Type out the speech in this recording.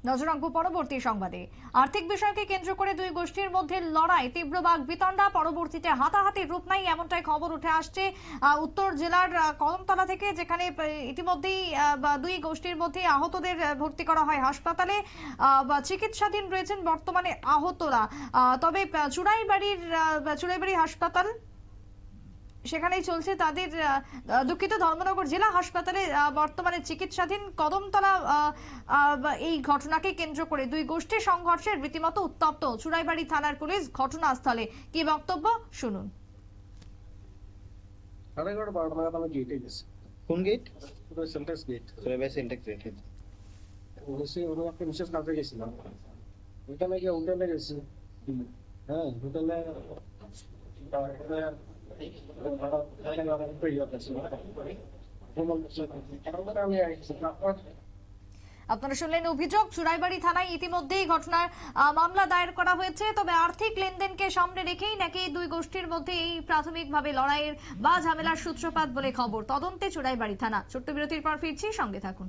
নজর রাখবো পরবর্তী সংবাদে। আর্থিক বিষয়কে কেন্দ্র করে দুই গোষ্ঠীর মধ্যে লড়াই, তীব্র বাক বিতণ্ডা, পরবর্তীতে হাতাহাতির রূপ নেয় এমনটাই খবর উঠে আসছে উত্তর জেলার কদমতলা থেকে, যেখানে ইতিমধ্যেই দুই গোষ্ঠীর মধ্যে আহতদের ভর্তি করা হয় হাসপাতালে। চিকিৎসাধীন রয়েছেন বর্তমানে আহতরা। তবে চুড়াইবাড়ি হাসপাতাল সেখানেই চলছে তাদের, দুঃখিত, ধর্মনগর জেলা হাসপাতালে বর্তমানে চিকিৎসাধীন। কদমতলা এই ঘটনাকে কেন্দ্র করে দুই গোষ্ঠীর সংঘর্ষে রীতিমতো উত্তপ্ত চুড়াইবাড়ি থানার পুলিশ ঘটনাস্থলে। কি বক্তব্য শুনুন। কোন gate? Sensex gate. Syntax gate. ওরা একটা বিশেষ কাজে গেছিলাম, হোটেলে গিয়ে হোটেলে গেছি। হ্যাঁ, হোটেলে আপনারা শুনলেন অভিযোগ। চুড়াইবাড়ি থানায় ইতিমধ্যেই ঘটনার মামলা দায়ের করা হয়েছে। তবে আর্থিক লেনদেনকে সামনে রেখেই নাকি দুই গোষ্ঠীর মধ্যে এই প্রাথমিকভাবে লড়াইয়ের বা ঝামেলার সূত্রপাত বলে খবর। তদন্তে চুড়াইবাড়ি থানা। ছোট্ট বিরতির পর ফিরছি, সঙ্গে থাকুন।